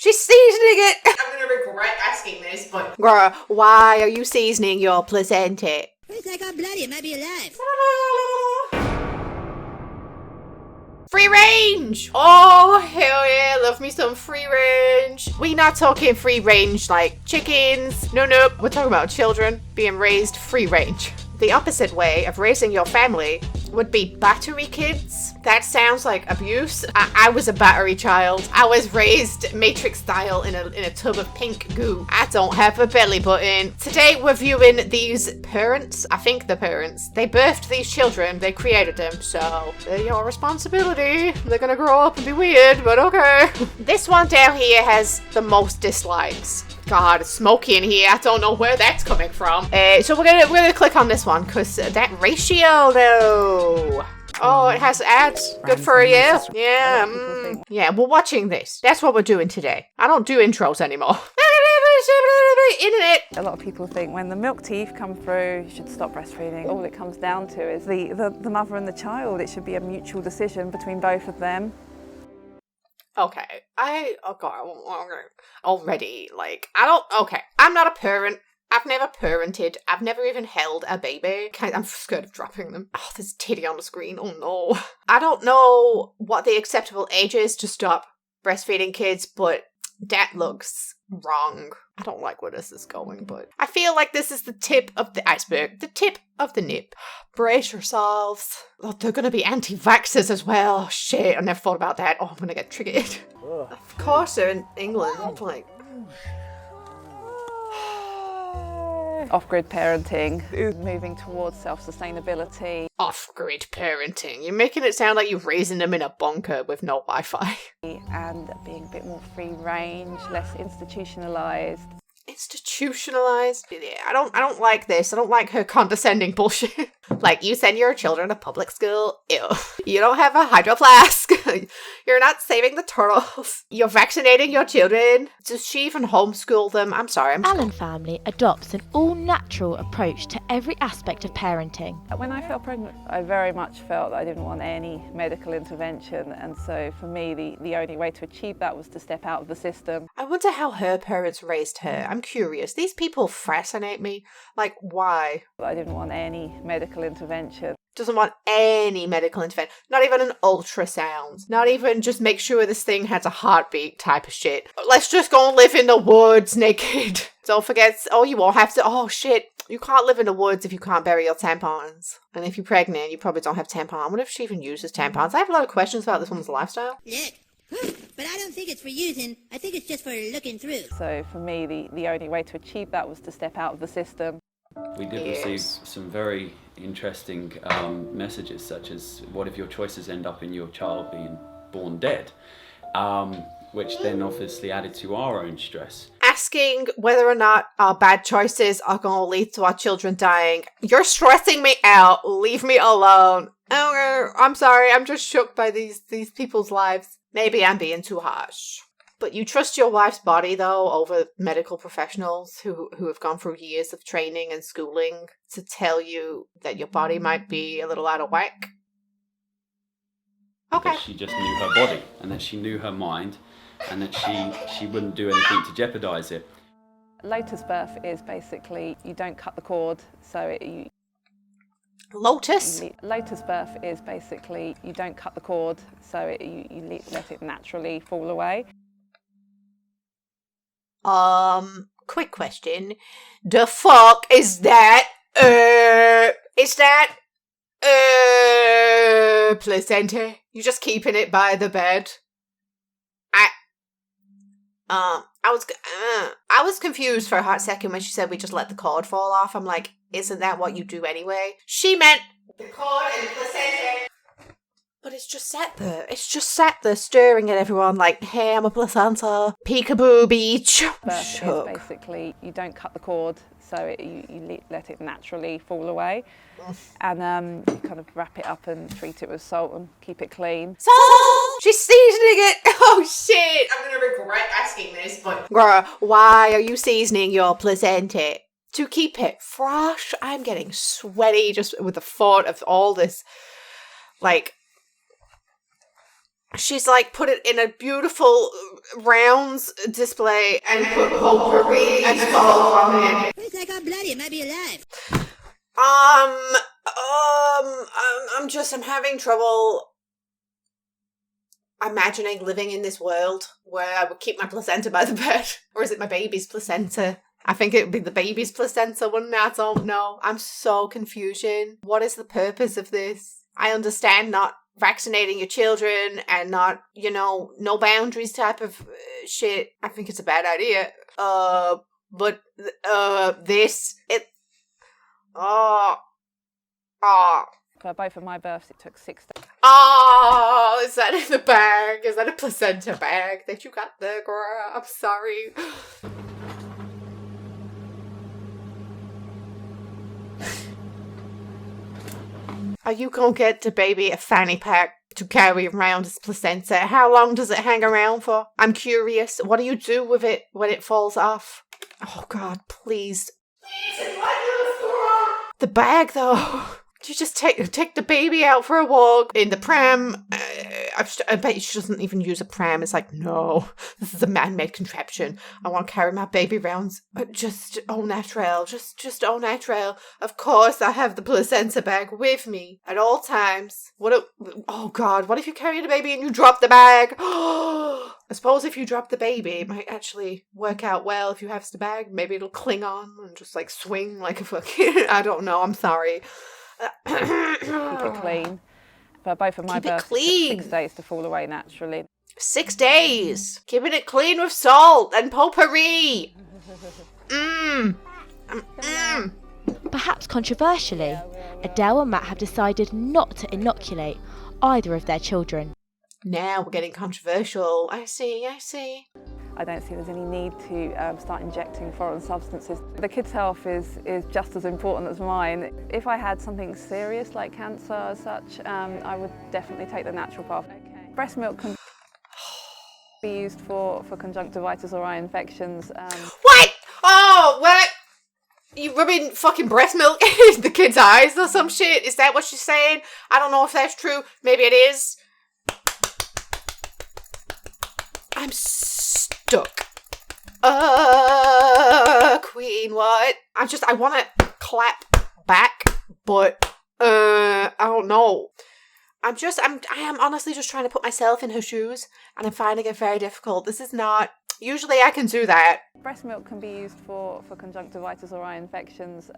She's seasoning it. I'm gonna regret asking this, but... Girl, why are you seasoning your placenta? Looks like I'm bloody. It might be alive. Free range! Oh, hell yeah, love me some free range. We not talking free range like chickens. No, we're talking about children being raised free range. The opposite way of raising your family would be battery kids. That sounds like abuse. I was a battery child. I was raised Matrix style in a tub of pink goo. I don't have a belly button. Today we're viewing these parents. I think the parents. They birthed these children. They created them. So they're your responsibility. They're gonna grow up and be weird, but okay. This one down here has the most dislikes. God, it's smoky in here. I don't know where that's coming from. So we're gonna click on this one because that ratio though. Oh, it has ads. Good for you. Yeah. Yeah, we're watching this. That's what we're doing today. I don't do intros anymore. Internet. A lot of people think when the milk teeth come through, you should stop breastfeeding. All it comes down to is the mother and the child. It should be a mutual decision between both of them. Okay, already, like, I'm not a parent. I've never parented. I've never even held a baby. I'm scared of dropping them. Oh, there's titty on the screen. Oh no. I don't know what the acceptable age is to stop breastfeeding kids, but that looks wrong. I don't like where this is going, but I feel like this is the tip of the iceberg. The tip of the nip. Brace yourselves. Oh, they're going to be anti-vaxxers as well. Shit, I never thought about that. Oh, I'm going to get triggered. Ugh. Of course they're in England. I'm like... Off-grid parenting is moving towards self-sustainability. Off-grid parenting. You're making it sound like you're raising them in a bunker with no Wi-Fi. And being a bit more free range, less institutionalized. Institutionalized? Yeah, I don't like this. I don't like her condescending bullshit. Like, you send your children to public school? Ew. You don't have a hydro flask. You're not saving the turtles. You're vaccinating your children. Does she even homeschool them? I'm sorry. Allen family adopts an all-natural approach to every aspect of parenting. When I felt pregnant, I very much felt that I didn't want any medical intervention, and so for me the only way to achieve that was to step out of the system. I wonder how her parents raised her. I'm curious. These people fascinate me. Like, why? I didn't want any medical intervention. Doesn't want any medical intervention. Not even an ultrasound. Not even just make sure this thing has a heartbeat type of shit. Let's just go and live in the woods naked. Don't forget, you won't have to, oh shit. You can't live in the woods if you can't bury your tampons. And if you're pregnant, you probably don't have tampons. I wonder if she even uses tampons. I have a lot of questions about this woman's lifestyle. Look, but I don't think it's for using. I think it's just for looking through. So for me, the only way to achieve that was to step out of the system. We did receive some very interesting messages, such as, what if your choices end up in your child being born dead? Which then obviously added to our own stress. Asking whether or not our bad choices are going to lead to our children dying. You're stressing me out. Leave me alone. I'm sorry. I'm just shook by these people's lives. Maybe I'm being too harsh. But you trust your wife's body, though, over medical professionals who have gone through years of training and schooling to tell you that your body might be a little out of whack? Okay. That she just knew her body, and that she knew her mind, and that she wouldn't do anything to jeopardize it. Lotus birth is basically you don't cut the cord, so Lotus? Lotus birth is basically you don't cut the cord, so you let it naturally fall away. Quick question. The fuck is that? Is that placenta? You just keeping it by the bed? I was confused for a hot second when she said we just let the cord fall off. I'm like, isn't that what you do anyway? She meant the cord and the placenta. But it's just sat there. It's just sat there staring at everyone like, hey, I'm a placenta. Peekaboo beach. Birth is basically you don't cut the cord, so you let it naturally fall away. And you kind of wrap it up and treat it with salt and keep it clean. Salt! She's seasoning it! Oh shit! I'm gonna regret asking this, but... Girl, why are you seasoning your placenta? To keep it fresh? I'm getting sweaty just with the thought of all this, like... She's like put it in a beautiful rounds display and put potpourri and salt on it. Looks like I'm bloody. It might be alive. I'm having trouble imagining living in this world where I would keep my placenta by the bed. Or is it my baby's placenta? I think it would be the baby's placenta, wouldn't it? I don't know. I'm so confusion. What is the purpose of this? I understand not vaccinating your children and not, no boundaries type of shit. I think it's a bad idea. But For both of my births, it took 6 days. Oh, is that in the bag? Is that a placenta bag that you got there, girl? I'm sorry. Are you gonna get the baby a fanny pack to carry around as placenta? How long does it hang around for? I'm curious. What do you do with it when it falls off? Oh, God, please. The bag, though. You just take the baby out for a walk in the pram. I bet she doesn't even use a pram. It's like, no, this is a man-made contraption. I want to carry my baby around just au naturel. Just au naturel. Of course, I have the placenta bag with me at all times. Oh, God, what if you carry the baby and you drop the bag? I suppose if you drop the baby, it might actually work out well if you have the bag. Maybe it'll cling on and just, like, swing like a fucking... I don't know. I'm sorry. Keep it clean. For both of my births, it took 6 days to fall away naturally. 6 days! Keeping it clean with salt and potpourri! Perhaps controversially, Adele and Matt have decided not to inoculate either of their children. Now we're getting controversial. I see. I don't see there's any need to start injecting foreign substances. The kids' health is just as important as mine. If I had something serious like cancer as such, I would definitely take the natural path. Okay. Breast milk can be used for conjunctivitis or eye infections. What? Oh, what? You rubbing fucking breast milk in the kids' eyes or some shit? Is that what she's saying? I don't know if that's true. Maybe it is. I'm stuck. Queen, what? I want to clap back, but, I don't know. I am honestly just trying to put myself in her shoes, and I'm finding it very difficult. This is not, usually I can do that. Breast milk can be used for conjunctivitis or eye infections.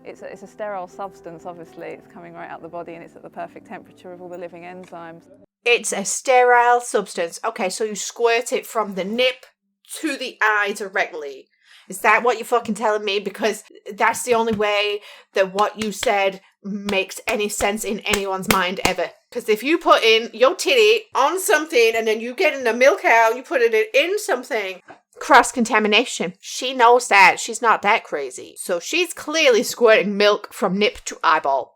It's a sterile substance, obviously. It's coming right out the body and it's at the perfect temperature of all the living enzymes. It's a sterile substance. Okay, so you squirt it from the nip to the eye directly. Is that what you're fucking telling me? Because that's the only way that what you said makes any sense in anyone's mind ever. Because if you put in your titty on something and then you get in the milk out and you put it in something, cross-contamination. She knows that. She's not that crazy. So she's clearly squirting milk from nip to eyeball.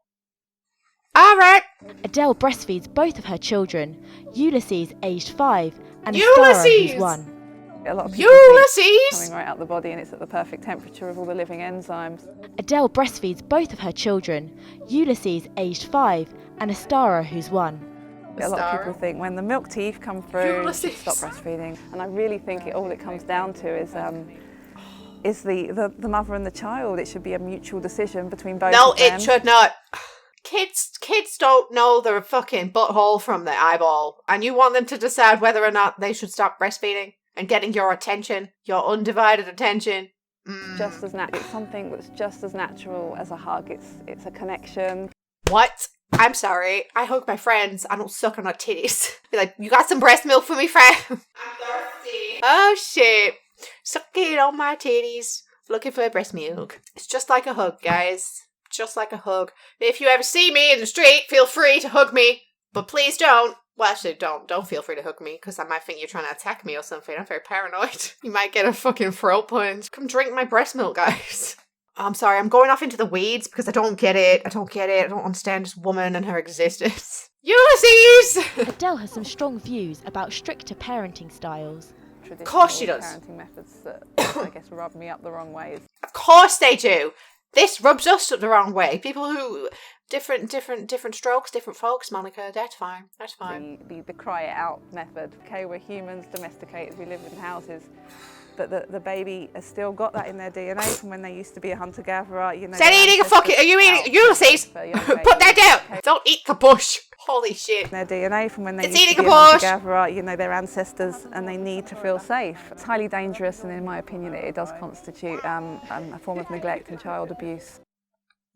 All right. Adele breastfeeds both of her children, Ulysses, aged 5, and Astara, who's 1. A lot of people think it's coming right out the body and it's at the perfect temperature of all the living enzymes. Adele breastfeeds both of her children, Ulysses, aged 5, and Astara, who's 1. A lot of people think when the milk teeth come through, you should stop breastfeeding. And I really think all it comes down to is the mother and the child. It should be a mutual decision between both of them. No, it should not. Kids don't know their fucking butthole from their eyeball, and you want them to decide whether or not they should stop breastfeeding and getting your attention, your undivided attention. Just as it's something that's just as natural as a hug. It's a connection. What? I'm sorry. I hug my friends. I don't suck on her titties. Be like, you got some breast milk for me, friend? I'm thirsty. Oh shit! Sucking on my titties, looking for breast milk. It's just like a hug, guys. Just like a hug. If you ever see me in the street, feel free to hug me. But please don't. Well, actually, don't feel free to hug me, because I might think you're trying to attack me or something. I'm very paranoid. You might get a fucking throat punch. Come drink my breast milk, guys. I'm sorry, I'm going off into the weeds because I don't get it. I don't understand this woman and her existence. Ulysses! Adele has some strong views about stricter parenting styles. Of course she does. Parenting methods that I guess rub me up the wrong ways. Of course they do. This rubs us the wrong way. People who different strokes, different folks, Monica. That's fine. That's fine. The cry it out method. Okay, we're humans, domesticated, we live in houses. But the baby has still got that in their DNA from when they used to be a hunter-gatherer. You know, Said eating a fucking. Are you eating Ulysses? Put that down. Okay. Don't eat the bush. Holy shit. Their DNA from when they it's used to be a a hunter-gatherer. You know, their ancestors, and they need to feel safe. It's highly dangerous, and in my opinion, it does constitute a form of neglect and child abuse.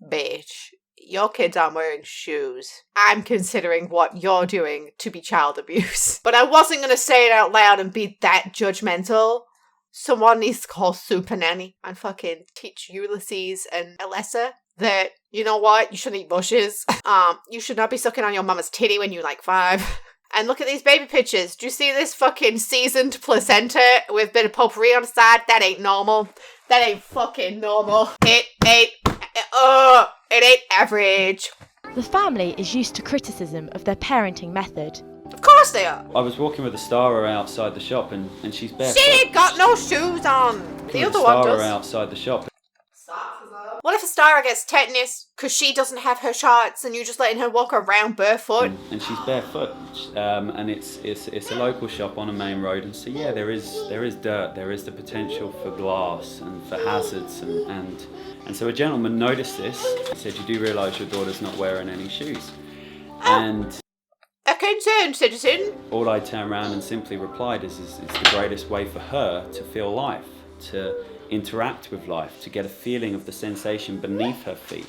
Bitch, your kids aren't wearing shoes. I'm considering what you're doing to be child abuse. But I wasn't going to say it out loud and be that judgmental. Someone needs to call Super Nanny and fucking teach Ulysses and Alessa that, you know what, you shouldn't eat bushes. You should not be sucking on your mama's titty when you're like 5. And look at these baby pictures. Do you see this fucking seasoned placenta with a bit of potpourri on the side? That ain't normal. That ain't fucking normal. It ain't average. The family is used to criticism of their parenting method. Of course they are. I was walking with Astara outside the shop and she's barefoot. She ain't got no shoes on. The other one does. Outside the shop. What if Astara gets tetanus because she doesn't have her shots and you're just letting her walk around barefoot? And she's barefoot, and it's a local shop on a main road, and so yeah, there is dirt, there is the potential for glass and for hazards, and so a gentleman noticed this. He said, "You do realise your daughter's not wearing any shoes?" And a concerned citizen. All I turned around and simply replied is it's the greatest way for her to feel life, to interact with life, to get a feeling of the sensation beneath her feet.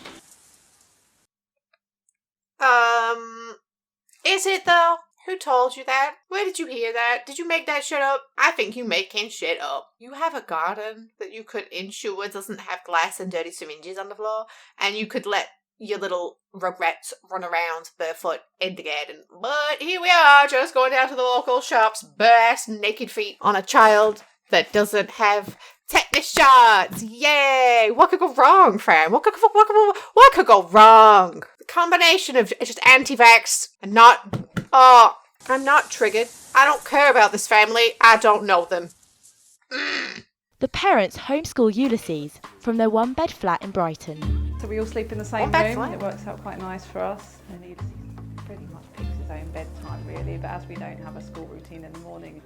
Is it though? Who told you that? Where did you hear that? Did you make that shit up? I think you making shit up. You have a garden that you could ensure doesn't have glass and dirty syringes on the floor, and you could let your little rugrats run around barefoot in the garden. But here we are, just going down to the local shops, bare-ass naked feet on a child that doesn't have tetanus shots. Yay! What could go wrong, fam? What could go wrong? The combination of just anti-vax and not... Oh, I'm not triggered. I don't care about this family. I don't know them. The parents homeschool Ulysses from their one-bed flat in Brighton. So we all sleep in the same One-bed room. flat? It works out quite nice for us. And Ulysses pretty much picks his own bedtime, really. But as we don't have a school routine in the morning,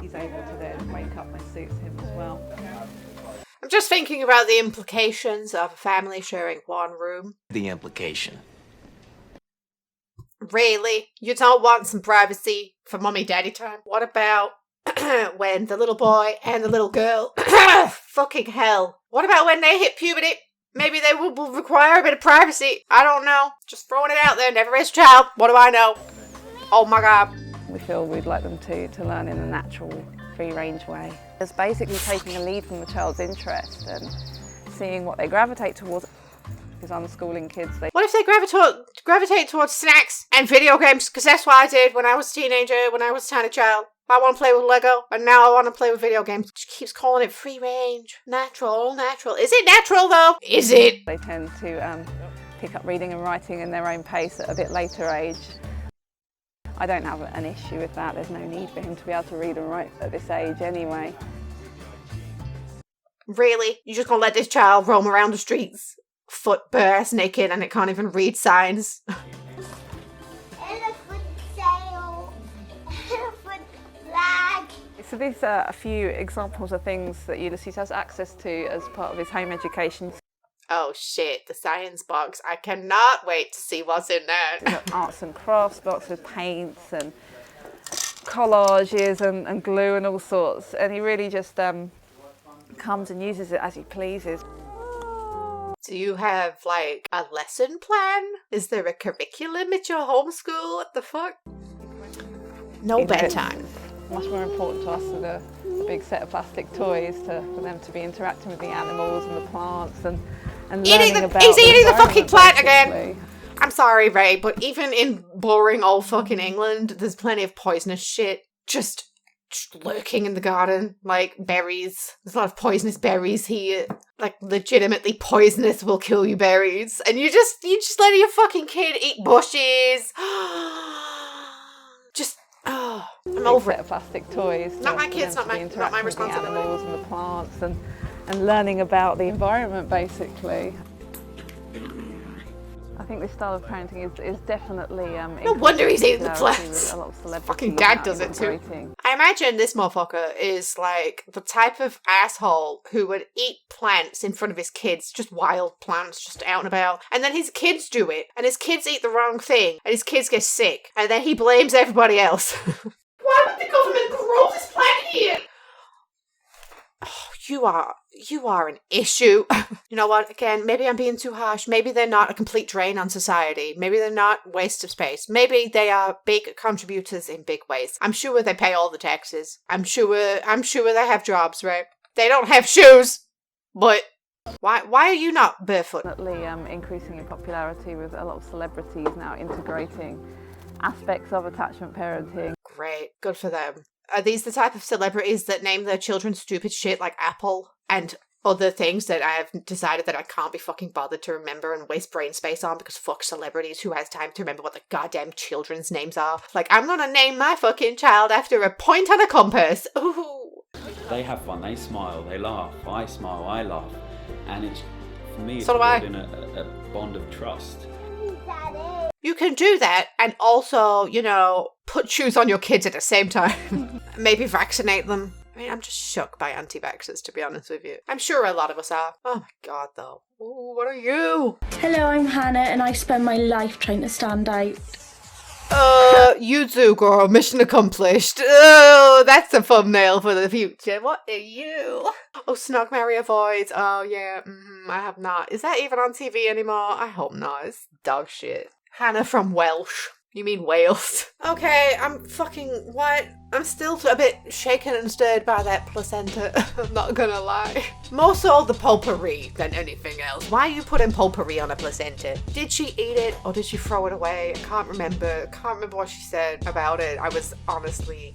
he's able to then wake up when suits him as well. I'm just thinking about the implications of a family sharing one room. The implication. Really? You don't want some privacy for mommy daddy time? What about when the little boy and the little girl... Fucking hell. What about when they hit puberty? Maybe they will require a bit of privacy. I don't know. Just throwing it out there. Never raised a child. What do I know? Oh my god. We feel we'd like them to learn in a natural, free-range way. It's basically taking a lead from the child's interest and seeing what they gravitate towards. Because unschooling kids, what if they gravitate towards snacks and video games? Because that's what I did when I was a teenager, when I was a tiny child. I want to play with Lego, and now I want to play with video games. She keeps calling it free range, natural. Is it natural though? Is it? They tend to pick up reading and writing in their own pace at a bit later age. I don't have an issue with that. There's no need for him to be able to read and write at this age anyway. Really? You're just gonna let this child roam around the streets, foot bare-ass naked, and it can't even read signs? Elephant sail. Elephant flag. So these are a few examples of things that Ulysses has access to as part of his home education. Oh shit, the science box. I cannot wait to see what's in there. We've got arts and crafts box with paints and collages and glue and all sorts. And he really just comes and uses it as he pleases. Do you have, like, a lesson plan? Is there a curriculum at your homeschool? What the fuck? No bedtime. It's much more important to us than a big set of plastic toys for them to be interacting with the animals and the plants and learning about He's eating the fucking plant basically. again! I'm sorry, Ray, but even in boring old fucking England, there's plenty of poisonous shit just lurking in the garden, like berries. There's a lot of poisonous berries here, like legitimately poisonous, will kill you berries, and you just letting your fucking kid eat bushes. I'm over set of plastic toys. Not my kids, not my responsibility. responsibility. The animals and the plants and learning about the environment basically. I think this style of parenting is definitely No wonder he's eating the plants. A lot of celebrities Fucking dad now does it too. integrating. I imagine this motherfucker is like the type of asshole who would eat plants in front of his kids, just wild plants, just out and about. And then his kids do it, and his kids eat the wrong thing, and his kids get sick, and then he blames everybody else. Why would the government grow this plant here? Oh, you are an issue. You know what? Again, maybe I'm being too harsh. Maybe they're not a complete drain on society. Maybe they're not waste of space. Maybe they are big contributors in big ways. I'm sure they pay all the taxes. I'm sure they have jobs, right? They don't have shoes, but why are you not barefoot? Definitely increasing in popularity with a lot of celebrities now integrating aspects of attachment parenting. Great, good for them. Are these the type of celebrities that name their children stupid shit like Apple and other things that I have decided that I can't be fucking bothered to remember and waste brain space on because fuck celebrities, who has time to remember what the goddamn children's names are? Like, I'm gonna name my fucking child after a point on a compass. Ooh. They have fun, they smile, they laugh, I smile, I laugh. And it's, for me, it's So do I. building a bond of trust. You can do that and also, you know, put shoes on your kids at the same time. Maybe vaccinate them. I mean, I'm just shook by anti-vaxxers, to be honest with you. I'm sure a lot of us are. Oh my god, though. Ooh, what are you? Hello, I'm Hannah and I spend my life trying to stand out. You do, girl. Mission accomplished. Oh, that's a thumbnail for the future. What are you? Oh, Snog, Marry, Avoid. Oh, yeah. I have not. Is that even on TV anymore? I hope not. It's dog shit. Hannah from Welsh. You mean Wales? Okay, I'm fucking... What? I'm still a bit shaken and stirred by that placenta. I'm not gonna lie. More so the potpourri than anything else. Why are you putting potpourri on a placenta? Did she eat it or did she throw it away? I can't remember. Can't remember what she said about it. I was honestly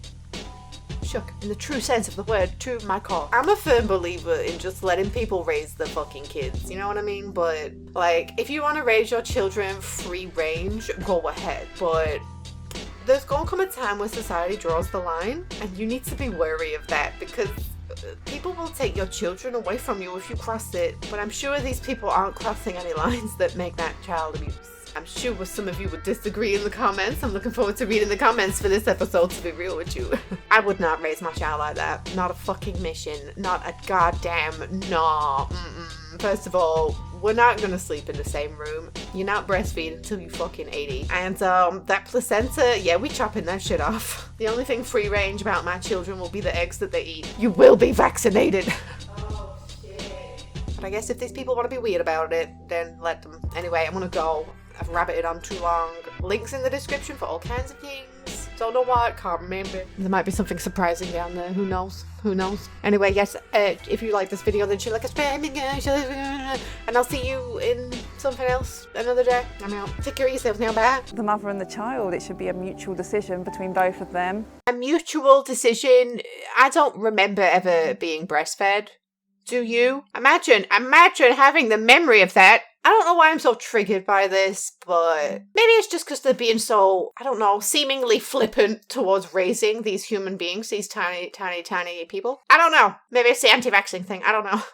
shook in the true sense of the word to my core. I'm a firm believer in just letting people raise the fucking kids, you know what I mean? But like, if you want to raise your children free range, go ahead. But there's gonna come a time where society draws the line, and you need to be wary of that because people will take your children away from you if you cross it. But I'm sure these people aren't crossing any lines that make that child abuse. I'm sure some of you would disagree in the comments. I'm looking forward to reading the comments for this episode, to be real with you. I would not raise my child like that. Not a fucking mission. Not a goddamn no. First of all, we're not gonna sleep in the same room. You're not breastfeeding until you fucking 80. And that placenta, yeah, we chopping that shit off. The only thing free range about my children will be the eggs that they eat. You will be vaccinated. Oh, shit. But I guess if these people want to be weird about it, then let them. Anyway, I'm gonna go. I've rabbited on too long. Links in the description for all kinds of things. Don't know what, can't remember. There might be something surprising down there. Who knows? Who knows? Anyway, yes, if you like this video, then share like a spamming, and I'll see you in something else another day. I'm out. Take care of yourselves now, bye. The mother and the child, it should be a mutual decision between both of them. A mutual decision. I don't remember ever being breastfed. Do you? Imagine having the memory of that. I don't know why I'm so triggered by this, but maybe it's just because they're being so, I don't know, seemingly flippant towards raising these human beings, these tiny, tiny, tiny people. I don't know. Maybe it's the anti-vaxxing thing. I don't know.